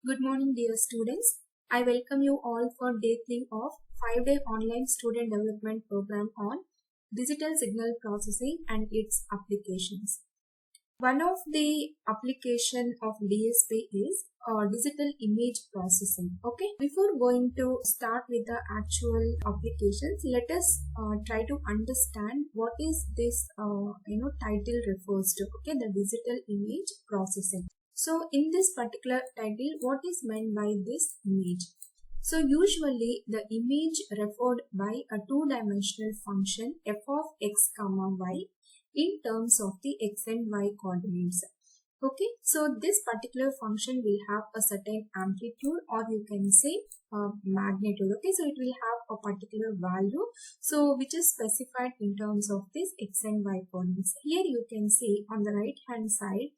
Good morning, dear students. I welcome you all for day 3 of 5-day online student development program on digital signal processing and its applications. One of the application of DSP is digital image processing. Okay, before going to start with the actual applications, let us try to understand what is this title refers to. Okay, the digital image processing. So in this particular title, what is meant by this image? So usually the image referred by a two-dimensional function f of x comma y in terms of the x and y coordinates. Okay, so this particular function will have a certain amplitude, or you can say magnitude. Okay, so it will have a particular value, so which is specified in terms of this x and y coordinates. Here you can see on the right hand side,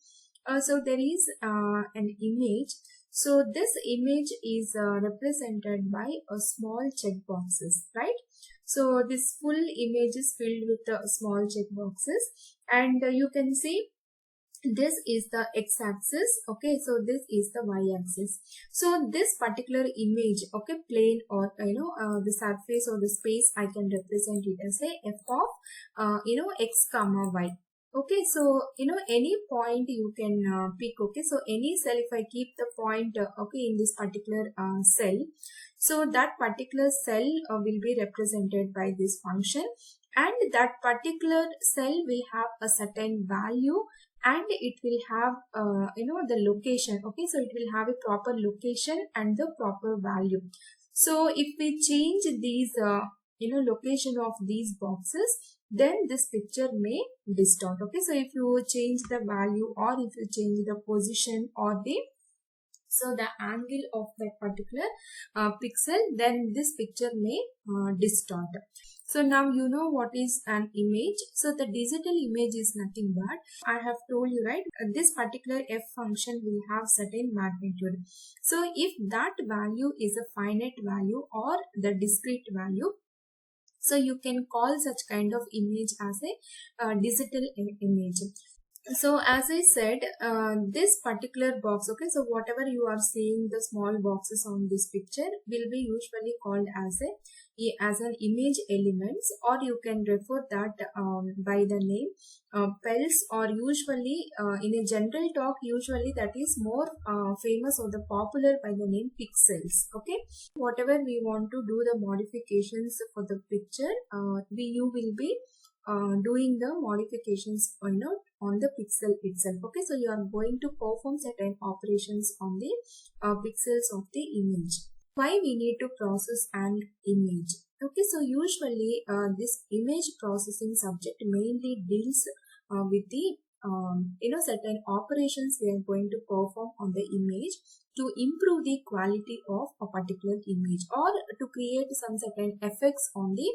so there is an image. So this image is represented by a small checkboxes, right? So this full image is filled with small checkboxes, and you can see this is the x-axis. Okay, so this is the y-axis. So this particular image, okay, plane or the surface or the space, I can represent it as a f of x comma y. Okay, so any point you can pick. Okay, so any cell, if I keep the point okay in this particular cell, so that particular cell will be represented by this function, and that particular cell will have a certain value, and it will have the location. Okay, so it will have a proper location and the proper value. So if we change these location of these boxes, then this picture may distort. Okay, so if you change the value, or if you change the position or the angle of that particular pixel, then this picture may distort. So now you know what is an image. So the digital image is nothing but, I have told you, right, this particular f function will have certain magnitude. So if that value is a finite value or the discrete value, so you can call such kind of image as a digital image. So as I said, this particular box, okay, so whatever you are seeing, the small boxes on this picture will be usually called as an image elements, or you can refer that by the name pels, or usually in a general talk, usually that is more famous or the popular by the name pixels. Okay, whatever we want to do the modifications for the picture, you will be doing the modifications on the pixel itself. Okay, so you are going to perform certain operations on the pixels of the image. Why we need to process an image? Okay, so usually this image processing subject mainly deals with the certain operations we are going to perform on the image to improve the quality of a particular image, or to create some certain effects on the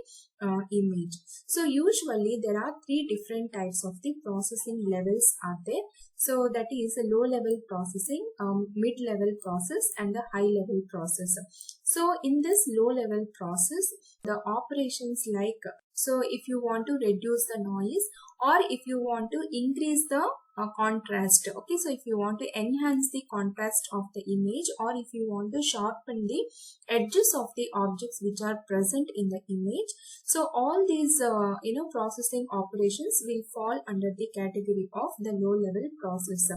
image. So usually there are three different types of the processing levels are there. So that is a low level processing, mid level process, and the high level process. So in this low level process, the operations like, so if you want to reduce the noise, or if you want to increase the contrast, okay, so if you want to enhance the contrast of the image, or if you want to sharpen the edges of the objects which are present in the image, so all these processing operations will fall under the category of the low level process.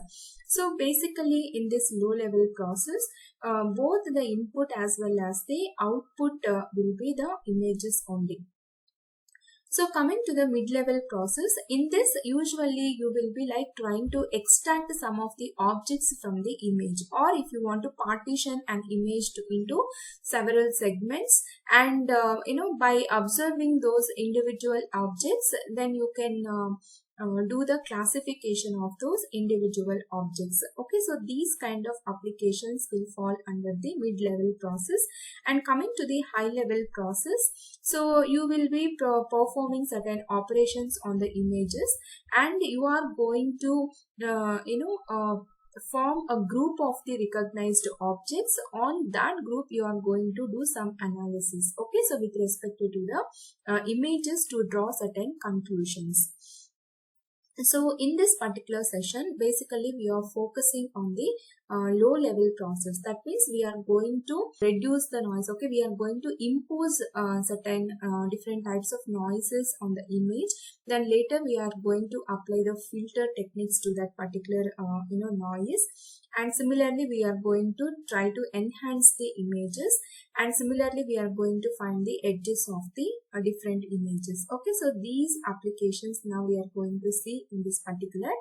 So basically in this low level process, both the input as well as the output will be the images only. So coming to the mid-level process, in this usually you will be like trying to extract some of the objects from the image, or if you want to partition an image into several segments, and by observing those individual objects, then you can do the classification of those individual objects. Okay, so these kind of applications will fall under the mid-level process. And coming to the high-level process, so you will be performing certain operations on the images, and you are going to form a group of the recognized objects. On that group you are going to do some analysis. Okay, so with respect to the images, to draw certain conclusions. So in this particular session, basically we are focusing on the low level process. That means we are going to reduce the noise. Okay, we are going to impose certain different types of noises on the image. Then later we are going to apply the filter techniques to that particular noise. And similarly we are going to try to enhance the images, and similarly we are going to find the edges of the different images. Okay, so these applications now we are going to see in this particular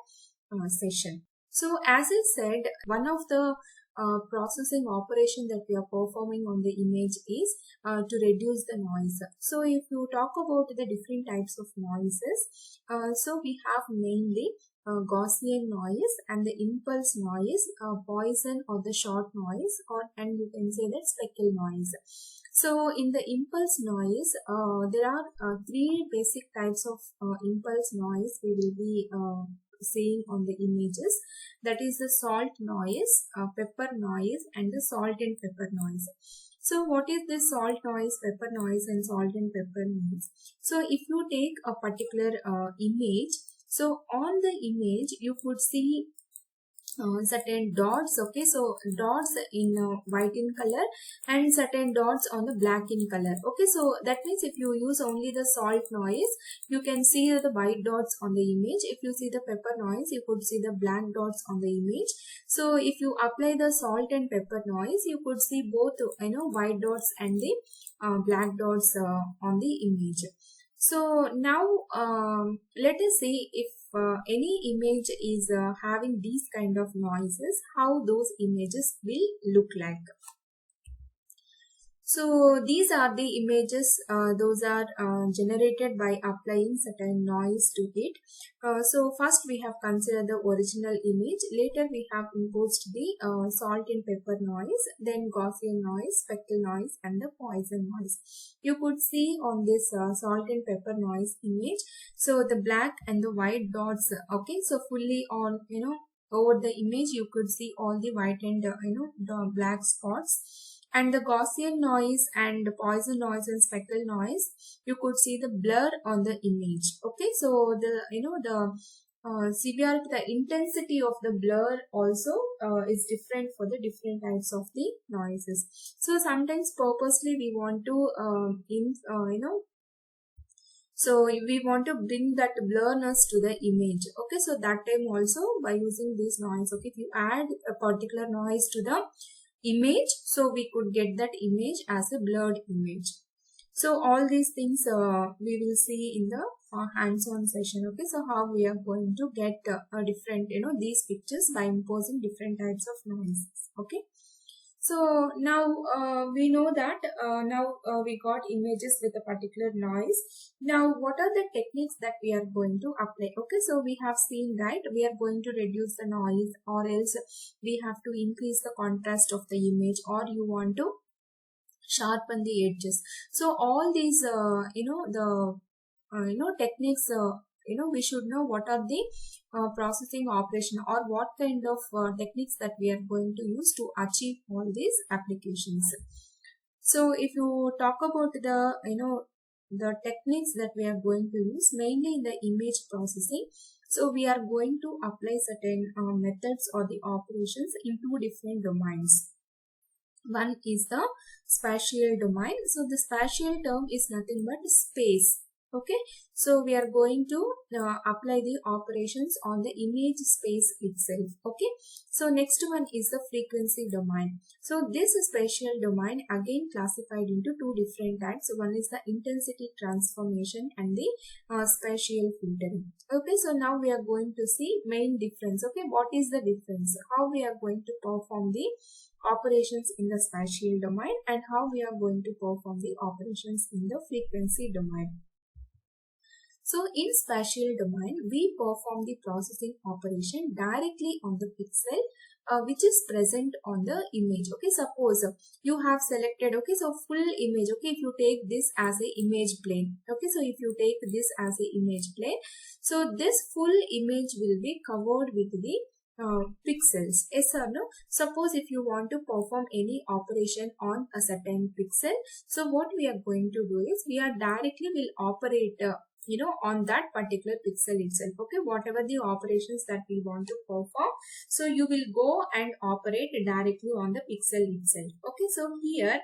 session. So as I said, one of the processing operation that we are performing on the image is to reduce the noise. So if you talk about the different types of noises, so we have mainly Gaussian noise and the impulse noise, Poisson or the short noise, and you can say that speckle noise. So in the impulse noise, there are three basic types of impulse noise we will be seeing on the images. That is the salt noise, pepper noise, and the salt and pepper noise. So what is this salt noise, pepper noise, and salt and pepper noise? So if you take a particular image, so on the image you could see certain dots. Okay, so dots in white in color and certain dots on the black in color. Okay, so that means if you use only the salt noise, you can see the white dots on the image. If you see the pepper noise, you could see the black dots on the image. So if you apply the salt and pepper noise, you could see both white dots and the black dots on the image. So now let us see if any image is having these kind of noises, how those images will look like. So these are the images, those are generated by applying certain noise to it. So first we have considered the original image, later we have imposed the salt and pepper noise, then Gaussian noise, speckle noise, and the Poisson noise. You could see on this salt and pepper noise image, so the black and the white dots, okay, so fully on, over the image you could see all the white and the black spots. And the Gaussian noise and the Poisson noise and speckle noise, you could see the blur on the image. Okay, so the severity, the intensity of the blur also is different for the different types of the noises. So sometimes purposely we want to so we want to bring that blurriness to the image. Okay, so that time also by using this noise, okay, if you add a particular noise to the image, so we could get that image as a blurred image. So all these things we will see in the hands-on session. Okay, so how we are going to get different these pictures by imposing different types of noises. Okay, so now we know that we got images with a particular noise. Now what are the techniques that we are going to apply? Okay, so we have seen, right, we are going to reduce the noise, or else we have to increase the contrast of the image, or you want to sharpen the edges. So all these techniques, we should know what are the processing operation, or what kind of techniques that we are going to use to achieve all these applications. So if you talk about the techniques that we are going to use mainly in the image processing, so we are going to apply certain methods or the operations in two different domains. One is the spatial domain. So the spatial term is nothing but space. Okay, so we are going to apply the operations on the image space itself. Okay, so next one is the frequency domain. So this spatial domain again classified into two different types. One is the intensity transformation and the spatial filtering. Okay, so now we are going to see main difference. Okay, what is the difference? How we are going to perform the operations in the spatial domain, and how we are going to perform the operations in the frequency domain. So in spatial domain, we perform the processing operation directly on the pixel which is present on the image. Okay, suppose you have selected, okay, so full image. Okay, if you take this as a image plane. Okay, so if you take this as a image plane, so this full image will be covered with the pixels. Yes or no? Suppose if you want to perform any operation on a certain pixel, so what we are going to do is we are directly will operate on that particular pixel itself. Okay, whatever the operations that we want to perform, so you will go and operate directly on the pixel itself. Okay, so here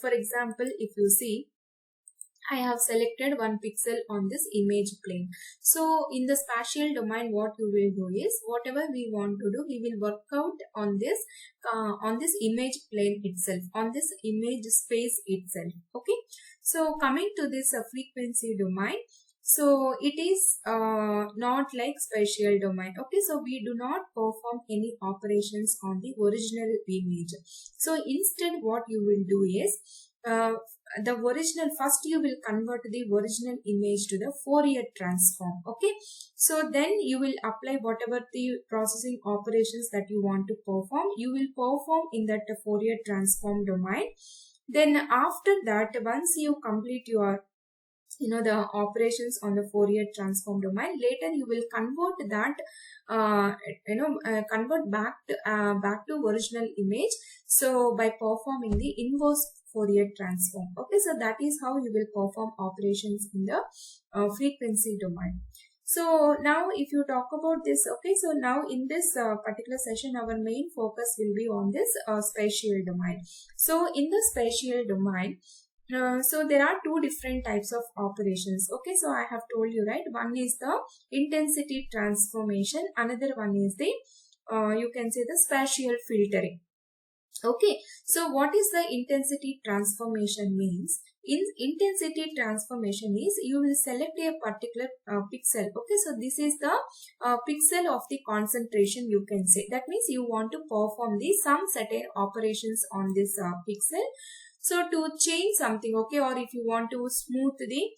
for example, if you see, I have selected one pixel on this image plane. So in the spatial domain, what you will do is, whatever we want to do, we will work out on this image plane itself, on this image space itself. Okay. So coming to this frequency domain, so it is not like spatial domain. Okay, so we do not perform any operations on the original image. So instead, what you will do is, the original, first you will convert the original image to the Fourier transform. Okay, so then you will apply whatever the processing operations that you want to perform, you will perform in that Fourier transform domain. Then after that, once you complete your the operations on the Fourier transform domain, later you will convert that convert back to original image, so by performing the inverse Fourier transform. Okay, so that is how you will perform operations in the frequency domain. So now if you talk about this, okay, so now in this particular session, our main focus will be on this spatial domain. So in the spatial domain, so there are two different types of operations. Okay, so I have told you, right? One is the intensity transformation. Another one is the, you can say, the spatial filtering. Okay, so what is the intensity transformation means? In intensity transformation is, you will select a particular pixel. Okay, so this is the pixel of the concentration, you can say. That means you want to perform some certain operations on this pixel. So to change something, okay, or if you want to smooth the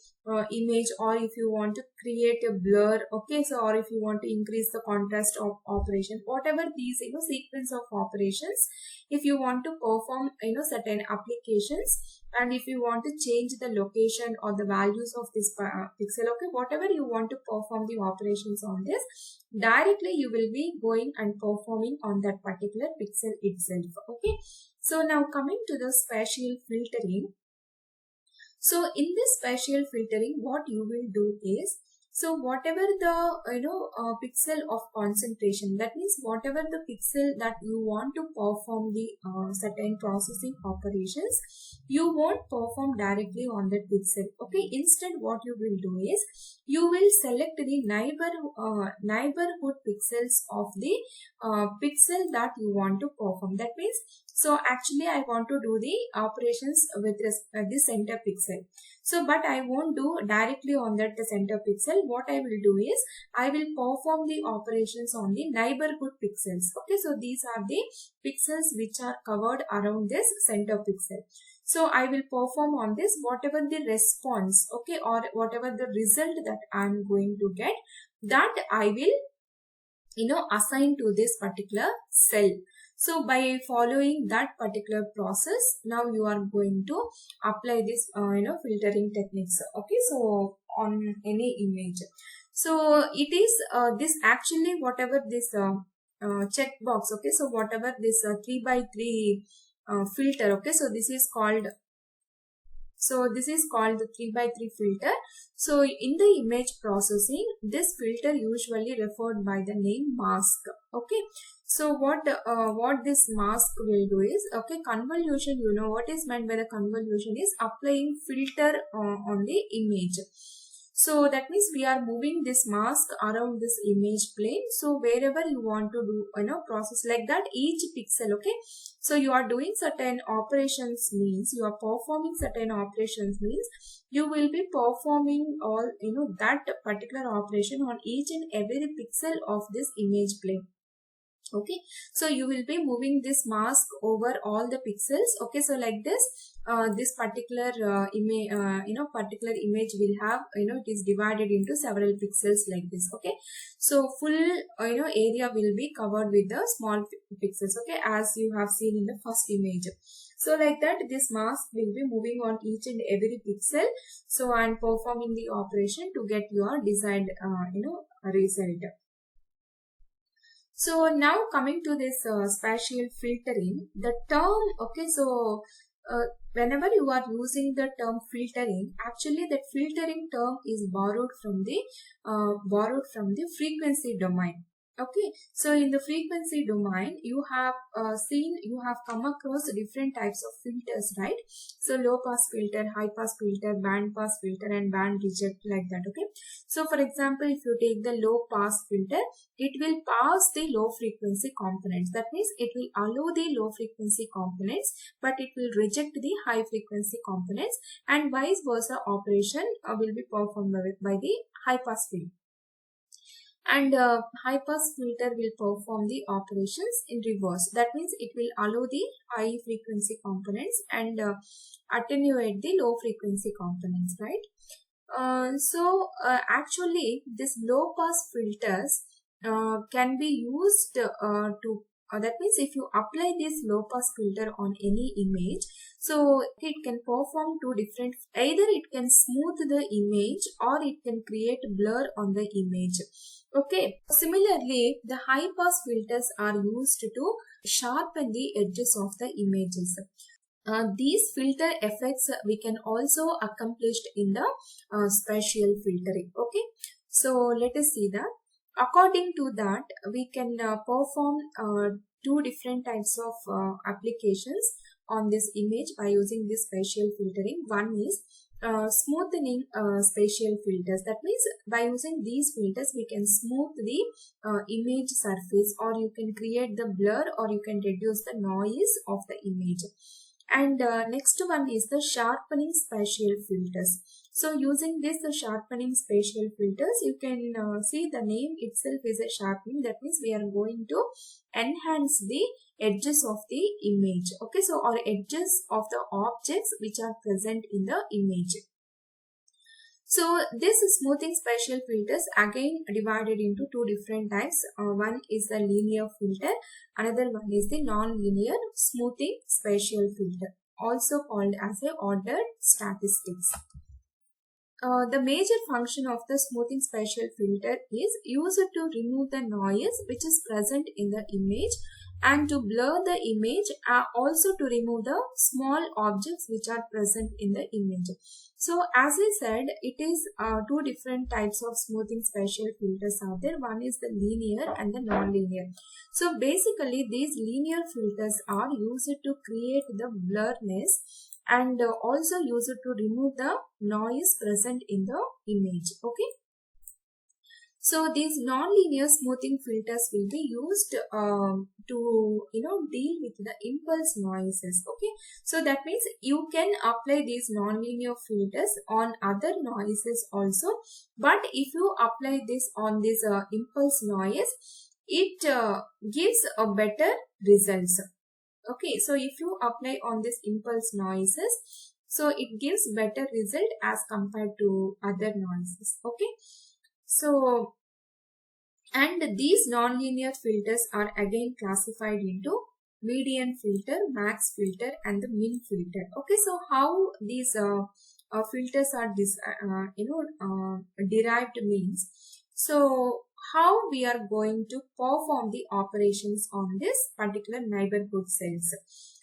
image, or if you want to create a blur, okay, so or if you want to increase the contrast of operation, whatever these sequence of operations, if you want to perform certain applications, and if you want to change the location or the values of this pixel, okay, whatever you want to perform the operations on this, directly you will be going and performing on that particular pixel itself. Okay, so now coming to the spatial filtering. So in this spatial filtering, what you will do is, so whatever the pixel of concentration, that means whatever the pixel that you want to perform the certain processing operations, you won't perform directly on that pixel. Okay, instead what you will do is, you will select the neighborhood pixels of the pixel that you want to perform. That means, so actually I want to do the operations with the center pixel. So, but I won't do directly on that center pixel. What I will do is, I will perform the operations on the neighborhood pixels. Okay, so these are the pixels which are covered around this center pixel. So I will perform on this whatever the response, okay, or whatever the result that I am going to get, that I will assign to this particular cell. So by following that particular process, now you are going to apply this filtering techniques. Okay, so on any image. So it is this actually, whatever this checkbox. Okay, so whatever this 3x3 filter. Okay, so this is called. So this is called the 3x3 filter. So in the image processing, this filter usually referred by the name mask. Okay. So what this mask will do is, okay, convolution, what is meant by the convolution is applying filter on the image. So that means we are moving this mask around this image plane. So wherever you want to do, process like that, each pixel, okay. So you are doing certain operations means, you are performing certain operations means, you will be performing all, that particular operation on each and every pixel of this image plane. Okay, so you will be moving this mask over all the pixels. Okay, so like this, this particular image, particular image will have, it is divided into several pixels like this. Okay, so full, area will be covered with the small pixels. Okay, as you have seen in the first image. So like that, this mask will be moving on each and every pixel. So and performing the operation to get your desired, result. So now coming to this spatial filtering, the term, okay, so whenever you are using the term filtering, actually that filtering term is borrowed from the frequency domain. Okay, so in the frequency domain, you have come across different types of filters, right? So low pass filter, high pass filter, band pass filter, and band reject, like that. Okay, so for example, if you take the low pass filter, it will pass the low frequency components. That means it will allow the low frequency components, but it will reject the high frequency components, and vice versa operation will be performed by the high pass filter. And high pass filter will perform the operations in reverse. That means it will allow the high frequency components and attenuate the low frequency components, right? Actually, this low pass filters can be used to that means if you apply this low pass filter on any image, so it can perform two different, either it can smooth the image or it can create blur on the image. Okay, similarly, the high pass filters are used to sharpen the edges of the images. These filter effects we can also accomplish in the spatial filtering. Okay, so let us see that. According to that, we can perform two different types of applications on this image by using this spatial filtering. One is smoothing spatial filters. That means by using these filters, we can smooth the image surface, or you can create the blur, or you can reduce the noise of the image. And next one is the sharpening spatial filters. So using this sharpening spatial filters, you can see the name itself is a sharpening. That means we are going to enhance the edges of the image. Okay, so or edges of the objects which are present in the image. So this smoothing spatial filters again divided into two different types. One is the linear filter, another one is the non-linear smoothing spatial filter, also called as a ordered statistics. The major function of the smoothing spatial filter is used to remove the noise which is present in the image and to blur the image, also to remove the small objects which are present in the image. So as I said, it is two different types of smoothing spatial filters are there. One is the linear and the non-linear. So basically these linear filters are used to create the blurriness and also used to remove the noise present in the image. Okay. So these non-linear smoothing filters will be used to deal with the impulse noises. Okay, so that means you can apply these non-linear filters on other noises also, but if you apply this on this impulse noise, it gives a better results. Okay, so if you apply on this impulse noises, so it gives better result as compared to other noises. Okay, so and these nonlinear filters are again classified into median filter, max filter, and the min filter. Okay, so how these filters are derived means, so how we are going to perform the operations on this particular neighborhood cells.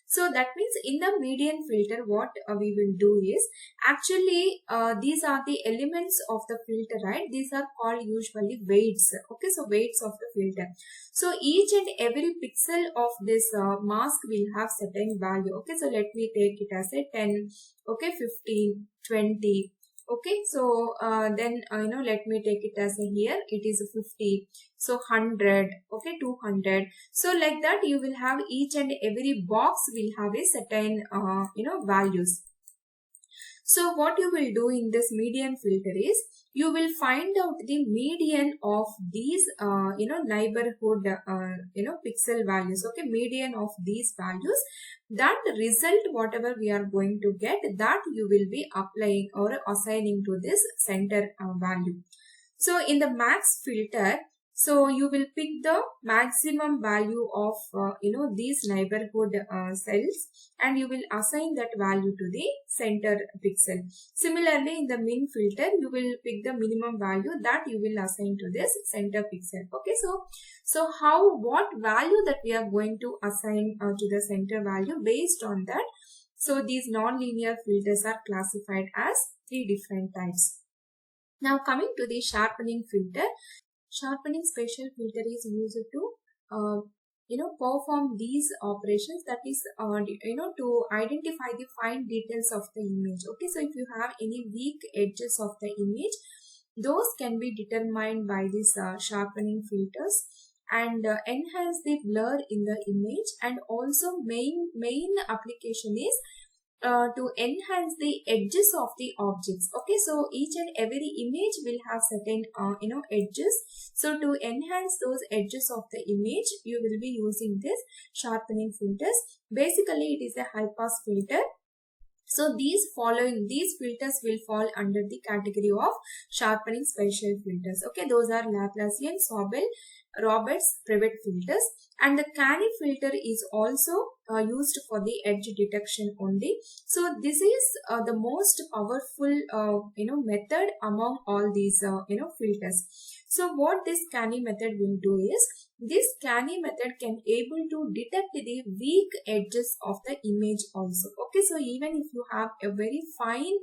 So that means in the median filter, what we will do is, actually these are the elements of the filter, right? These are called usually weights. Okay, so weights of the filter. So each and every pixel of this mask will have certain value. Okay, so let me take it as a 10, okay, 15, 20. Okay, so then let me take it as a here it is 50, so 100, okay, 200. So like that you will have each and every box will have a certain values. So what you will do in this median filter is, you will find out the median of these neighborhood pixel values. Okay, median of these values, that result whatever we are going to get, that you will be applying or assigning to this center value. So in the max filter, so you will pick the maximum value of these neighborhood cells, and you will assign that value to the center pixel. Similarly, in the min filter, you will pick the minimum value that you will assign to this center pixel. Okay, so what value that we are going to assign to the center value, based on that So these non-linear filters are classified as 3 different types. Now coming to the sharpening filter. Sharpening special filter is used to perform these operations, that is to identify the fine details of the image. Okay, so if you have any weak edges of the image, those can be determined by these sharpening filters and enhance the blur in the image. And also main application is to enhance the edges of the objects. Okay, so each and every image will have certain edges. So to enhance those edges of the image, you will be using this sharpening filters. Basically, it is a high pass filter. So these filters will fall under the category of sharpening special filters. Okay, those are Laplacian, Sobel, Roberts, Privet filters. And the Canny filter is also used for the edge detection only. So this is the most powerful method among all these filters. So what this Canny method will do is, this Canny method can able to detect the weak edges of the image also. Okay, so even if you have a very fine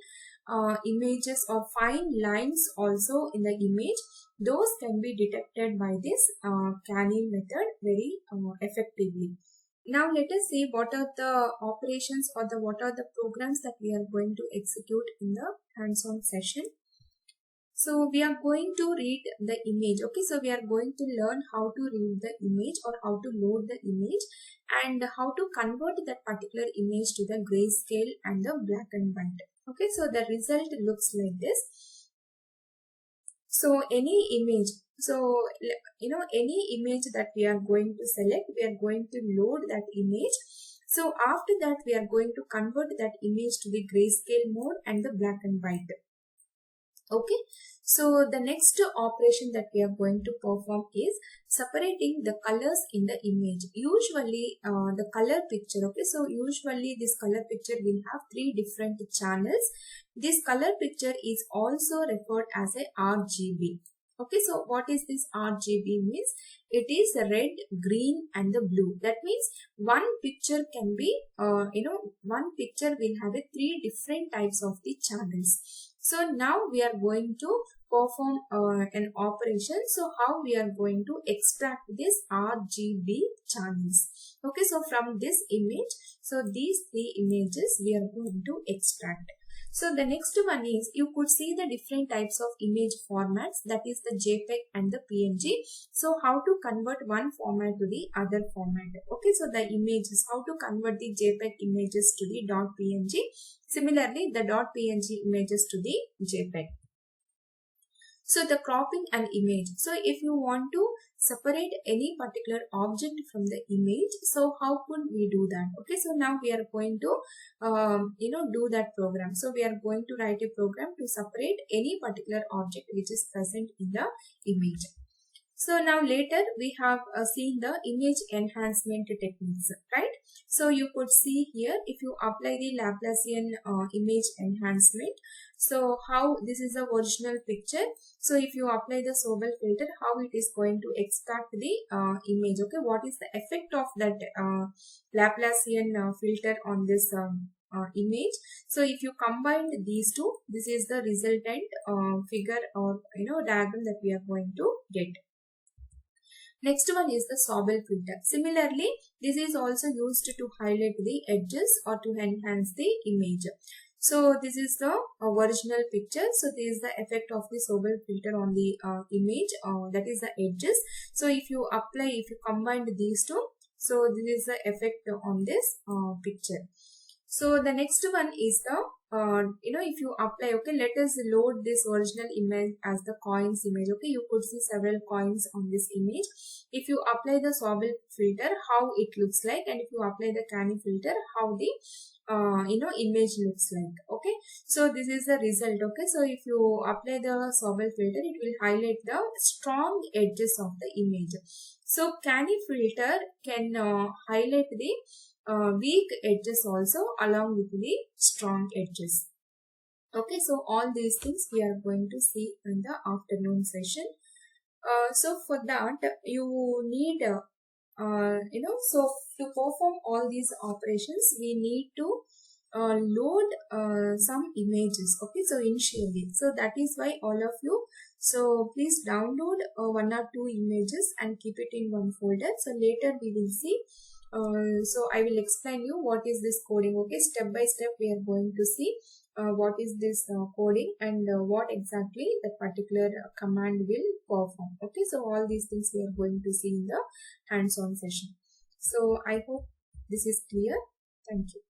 images or fine lines also in the image, those can be detected by this Canny method very effectively. Now let us see what are the operations or what are the programs that we are going to execute in the hands-on session. So we are going to read the image. Okay, so we are going to learn how to read the image or how to load the image and how to convert that particular image to the grayscale and the black and white. Okay, so the result looks like this. So any image, any image that we are going to select, we are going to load that image. So after that, we are going to convert that image to the grayscale mode and the black and white. Okay, so the next operation that we are going to perform is separating the colors in the image. Usually the color picture, okay, so usually this color picture will have 3 different channels. This color picture is also referred as a RGB. Okay, so what is this RGB means? It is red, green and the blue. That means one picture can be, one picture will have a 3 different types of the channels. So now we are going to perform an operation. So how we are going to extract this RGB channels. Okay, so from this image, so these 3 images we are going to extract. So the next one is, you could see the different types of image formats, that is the JPEG and the PNG. So how to convert one format to the other format. Okay, so the images, how to convert the JPEG images to the .png. Similarly, the .png images to the JPEG. So the cropping an image. So if you want to separate any particular object from the image, so how could we do that? Okay, so now we are going to do that program. So we are going to write a program to separate any particular object which is present in the image. So now later we have seen the image enhancement techniques, right? So you could see here, if you apply the Laplacian image enhancement, so how this is the original picture. So if you apply the Sobel filter, how it is going to extract the image. Okay, what is the effect of that Laplacian filter on this image? So if you combine these two, this is the resultant figure or diagram that we are going to get. Next one is the Sobel filter. Similarly, this is also used to highlight the edges or to enhance the image. So this is the original picture. So this is the effect of the Sobel filter on the image, that is the edges. So if you combine these two, so this is the effect on this picture. So the next one is the if you apply, okay, let us load this original image as the coins image. Okay, you could see several coins on this image. If you apply the Sobel filter, how it looks like, and if you apply the Canny filter, how the image looks like. Okay, so this is the result. Okay, so if you apply the Sobel filter, it will highlight the strong edges of the image. So Canny filter can highlight the weak edges also along with the strong edges. Okay, so all these things we are going to see in the afternoon session. So for that you need so to perform all these operations, we need to load some images. Okay, so initially, so that is why all of you, so please download 1 or 2 images and keep it in one folder. So later we will see. So I will explain you what is this coding. Okay, step by step we are going to see what is this coding and what exactly that particular command will perform. Okay, so all these things we are going to see in the hands-on session. So I hope this is clear. Thank you.